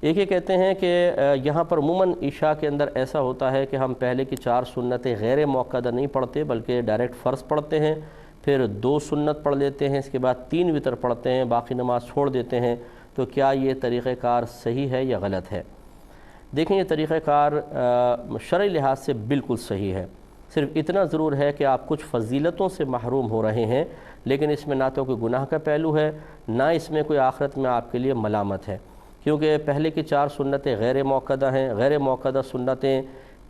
ایک یہ کہتے ہیں کہ یہاں پر عموماً عشاء کے اندر ایسا ہوتا ہے کہ ہم پہلے کی 4 سنتیں غیر موقدہ نہیں پڑھتے بلکہ ڈائریکٹ فرض پڑھتے ہیں، پھر 2 سنت پڑھ لیتے ہیں، اس کے بعد 3 وتر پڑھتے ہیں، باقی نماز چھوڑ دیتے ہیں۔ تو کیا یہ طریقہ کار صحیح ہے یا غلط ہے؟ دیکھیں، یہ طریقہ کار شرعی لحاظ سے بالکل صحیح ہے، صرف اتنا ضرور ہے کہ آپ کچھ فضیلتوں سے محروم ہو رہے ہیں، لیکن اس میں نہ تو کوئی گناہ کا پہلو ہے، نہ اس میں کوئی آخرت میں آپ کے لیے ملامت ہے، کیونکہ پہلے کی 4 سنتیں غیر موقدہ ہیں۔ غیر موقدہ سنتیں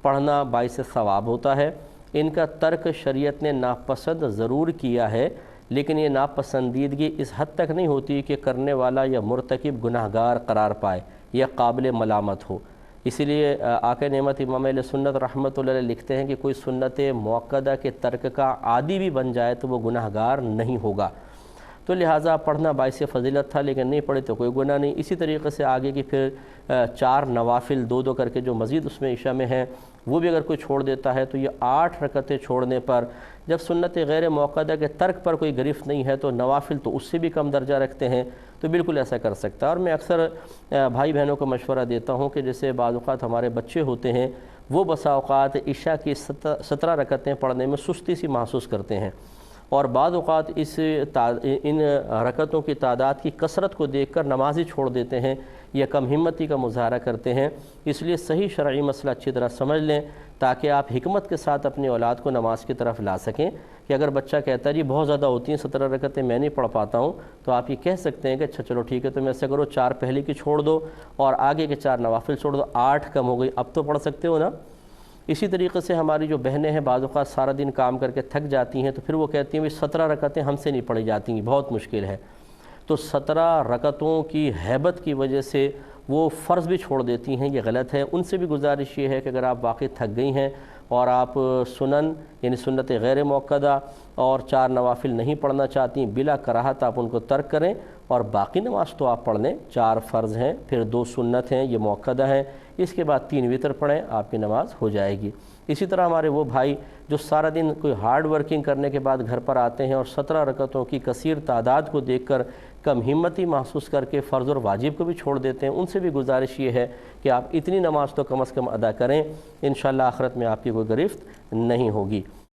پڑھنا باعث ثواب ہوتا ہے، ان کا ترک شریعت نے ناپسند ضرور کیا ہے، لیکن یہ ناپسندیدگی اس حد تک نہیں ہوتی کہ کرنے والا یا مرتکب گناہگار قرار پائے یا قابل ملامت ہو۔ اسی لیے آقا نعمت امام اہل سنت رحمۃ اللہ علیہ لکھتے ہیں کہ کوئی سنت موقدہ کے ترک کا عادی بھی بن جائے تو وہ گناہگار نہیں ہوگا، تو لہٰذا پڑھنا باعث فضیلت تھا، لیکن نہیں پڑھے تو کوئی گناہ نہیں۔ اسی طریقے سے آگے کی پھر 4 نوافل 2 کر کے جو مزید اس میں عشاء میں ہیں، وہ بھی اگر کوئی چھوڑ دیتا ہے تو یہ 8 رکعتیں چھوڑنے پر، جب سنت غیر موقدہ کے ترک پر کوئی گرفت نہیں ہے تو نوافل تو اس سے بھی کم درجہ رکھتے ہیں، تو بالکل ایسا کر سکتا ہے۔ اور میں اکثر بھائی بہنوں کو مشورہ دیتا ہوں کہ جیسے بعض اوقات ہمارے بچے ہوتے ہیں، وہ بسا اوقات عشاء کی 17 رکعتیں پڑھنے میں سستی سی محسوس کرتے ہیں، اور بعض اوقات ان رکعتوں کی تعداد کی کثرت کو دیکھ کر نماز ہی چھوڑ دیتے ہیں یا کم ہمتی کا مظاہرہ کرتے ہیں۔ اس لیے صحیح شرعی مسئلہ اچھی طرح سمجھ لیں تاکہ آپ حکمت کے ساتھ اپنی اولاد کو نماز کی طرف لا سکیں، کہ اگر بچہ کہتا ہے جی بہت زیادہ ہوتی ہیں 17 رکعتیں میں نہیں پڑھ پاتا ہوں، تو آپ یہ کہہ سکتے ہیں کہ اچھا چلو ٹھیک ہے، تم ایسا کرو 4 پہلے کی چھوڑ دو اور آگے کے 4 نوافل چھوڑ دو، 8 کم ہو گئی، اب تو پڑھ سکتے ہو نا۔ اسی طریقے سے ہماری جو بہنیں ہیں بعض اوقات سارا دن کام کر کے تھک جاتی ہیں، تو پھر وہ کہتی ہیں 17 رکعتیں ہم سے نہیں پڑھی جاتی ہیں، بہت مشکل ہے، تو 17 رکعتوں کی ہیبت کی وجہ سے وہ فرض بھی چھوڑ دیتی ہیں، یہ غلط ہے۔ ان سے بھی گزارش یہ ہے کہ اگر آپ واقعی تھک گئی ہیں اور آپ سنن یعنی سنت غیر موقدہ اور 4 نوافل نہیں پڑھنا چاہتی، بلا کراہت آپ ان کو ترک کریں، اور باقی نماز تو آپ پڑھ لیں، 4 فرض ہیں، پھر 2 سنت ہیں، یہ موقدہ ہیں، اس کے بعد 3 وتر پڑھیں، آپ کی نماز ہو جائے گی۔ اسی طرح ہمارے وہ بھائی جو سارا دن کوئی ہارڈ ورکنگ کرنے کے بعد گھر پر آتے ہیں اور 17 رکعتوں کی کثیر تعداد کو دیکھ کر کم ہمتی محسوس کر کے فرض اور واجب کو بھی چھوڑ دیتے ہیں، ان سے بھی گزارش یہ ہے کہ آپ اتنی نماز تو کم از کم ادا کریں، انشاءاللہ آخرت میں آپ کی کوئی گرفت نہیں ہوگی۔